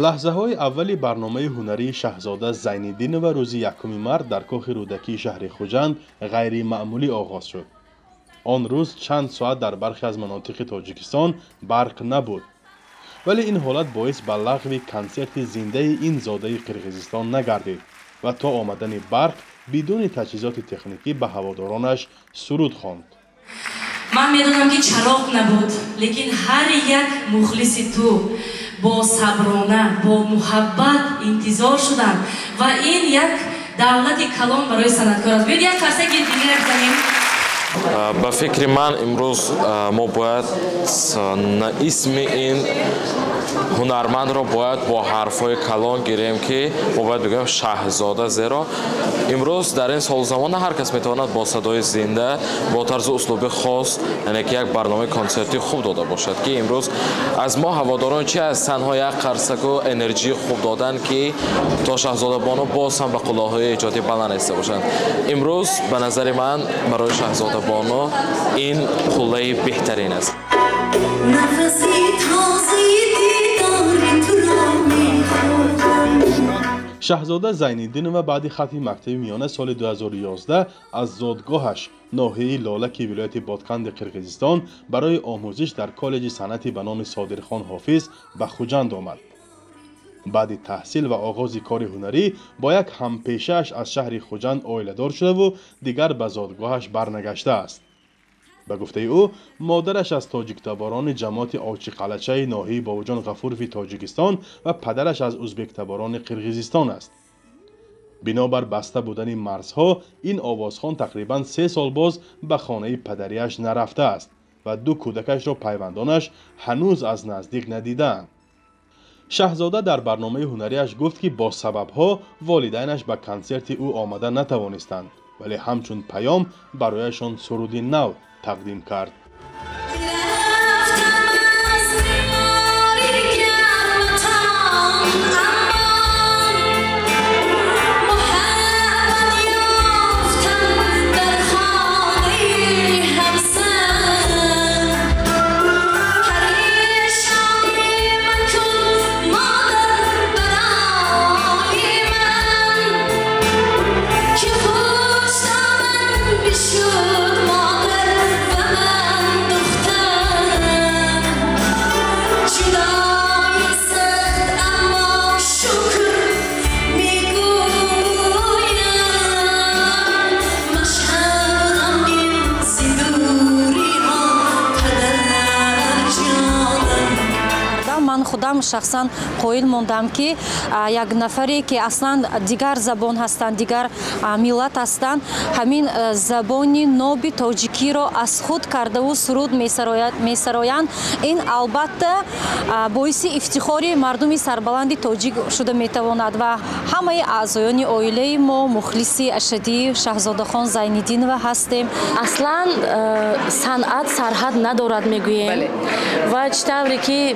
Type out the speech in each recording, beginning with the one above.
لحظه‌های اولی برنامه هنری شاهزاده زین‌الدین و روز یکم مرد در کاخ رودکی شهر خوجند غیر معمولی آغاز شد. آن روز چند ساعت در برخی از مناطق تاجیکستان برق نبود. ولی این حالت باعث به لغو کنسرت زنده این زاده قرقیزستان نگردید و تا آمدن برق بدون تجهیزات تکنیکی به هوادارانش سرود خواند. من میدونم که چراغ نبود، لیکن هر یک مخلص تو با صبرانه با محبت انتظار شدن و این یک دولت کلان برای صنعتکار است. بیاید یک فرصت دیگر بزنیم. به فکر من امروز ما باید اسم این هنرمند را باید با حرفهای کلان گیریم که ما باید بگویم شاهزاده، زیرا امروز در این سال زمان هر کس میتواند با صدای زنده با طرز اسلوب خاص یعنی که یک برنامه کنسرتی خوب داده باشد که امروز از ما هواداران چی از تنها یک قرصک و انرژی خوب دادن که تا شاهزاده بانو باز هم به قلاهای ایجادی بلند ایسته باشند. امروز به نظر من برای شاهزاده بانو این قله بهترین است. شاهزاده زین‌الدین و بعد ختم مکتب میانه سال 2011 از زادگاهش ناحیه لالک ولایت بادکند قرقیزستان برای آموزش در کالج صنعتی به نام صادرخان حافظ به خوجند آمد. بعد تحصیل و آغاز کار هنری با یک همپیشه‌اش از شهر خوجند عائله‌دار شده و دیگر به زادگاهش برنگشته است. به گفته او مادرش از تاجیک تباران جماعت آچی قلچه ناحیه باوجان غفوروی تاجیکستان و پدرش از ازبک تباران قرقیزستان است. بنابر بسته بودن مرزها این آوازخوان تقریباً 3 سال باز به خانه پدریش نرفته است و 2 کودکش را پیوندانش هنوز از نزدیک ندیدند. شاهزاده در برنامه هنریش گفت که با سببها والدینش به کنسرت او آمده نتوانستند ولی همچون پیام برایشان سرود نو تقدیم کرد. خودم شخصا قائل موندم که یک نفری که اصلا دیگر زبان هستند دیگر ملت هستند همین زبانی نوبی تاجیکی را از خود کرده و سرود میسرایند. این البته باعث افتخاری مردم سربلندی تاجیک شده میتواند و همه اعضایان عائله ما مخلصی اشدی شاهزاده خان زین‌الدین و هستیم. اصلا صنعت سرحد ندارد میگوییم و چطوری که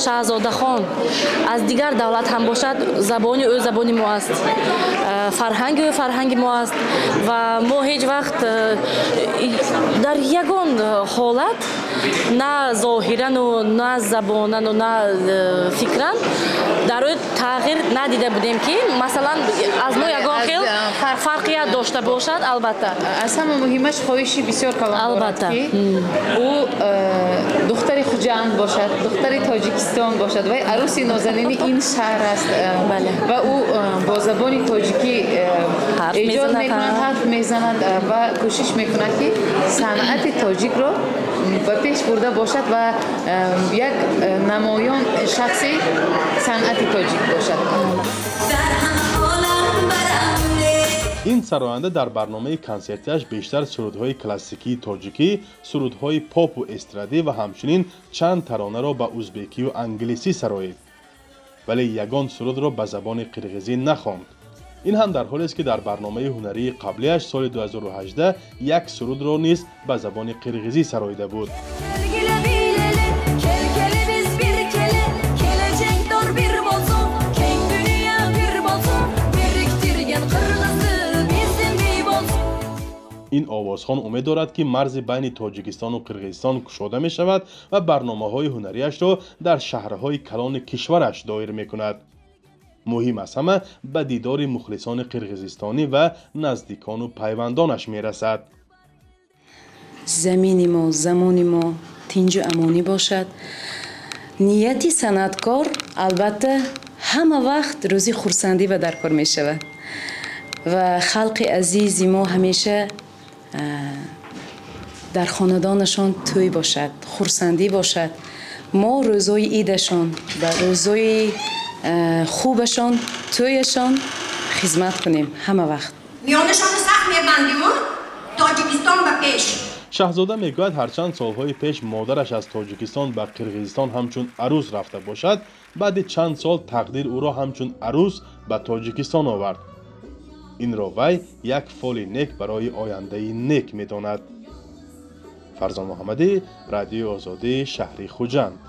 شاهزاده خان از دیگر دولت هم باشد زبانی او زبانی ما است، فرهنگ او فرهنگ ما است و ما هیچ وقت در یگان حالت نه ظاهرا و نه زبانا و نه فکرا در او تغییر ندیده بودیم که مثلا از ما یگان خیل فرقیت داشته باشد. البته از همه مهمش خواهشی بسیار کلان دارد که او دختر خوجند باشد، دختر تاجیکستان باشد و عروسی نازنین این شهر است و او با زبان تاجیکی ایجاد میکنند، حرف میزنند و کوشش میکنند که صنعت تاجیک را به پیش برده باشد و یک نمایان شخصی صنعت تاجیک باشد. این سراینده در برنامه کنسرتیش بیشتر سرودهای کلاسیکی تاجیکی، سرودهای پاپ و استرادی و همچنین چند ترانه را به ازبکی و انگلیسی سرایید ولی یگان سرود را به زبان قرقیزی نخواند. این هم در حالی است که در برنامه هنری قبلیش سال 2018 یک سرود را نیز به زبان قرقیزی سراییده بود. این همچنین آوازخان امید دارد که مرز بین تاجیکستان و قرقیزستان گشوده می شود و برنامه‌های هنریش را در شهرهای کلان کشورش دایر می کند. مهم از همه به دیدار مخلصان قرقیزستانی و نزدیکان و پیوندانش می رسد. زمین ما، زمان ما تنج و امانی باشد. نیتی صنعتکار البته همه وقت روزی خورسندی و در کار می شود و خلق عزیز ما همیشه در خاندانشان توی باشد، خورسندی باشد. ما روزای ایدشان و روزای خوبشان تویشان خدمت کنیم همه وقت. میانشان سخت میبندیم و تاجیکستان به پیش. شاهزاده میگوید هرچند سالهای پیش مادرش از تاجیکستان به قرقیزستان همچون عروس رفته باشد، بعد چند سال تقدیر او را همچون عروس به تاجیکستان آورد. این را وی یک فال نیک برای آینده نیک می‌داند. فرزان محمدی، رادیو آزادی، شهر خوجند.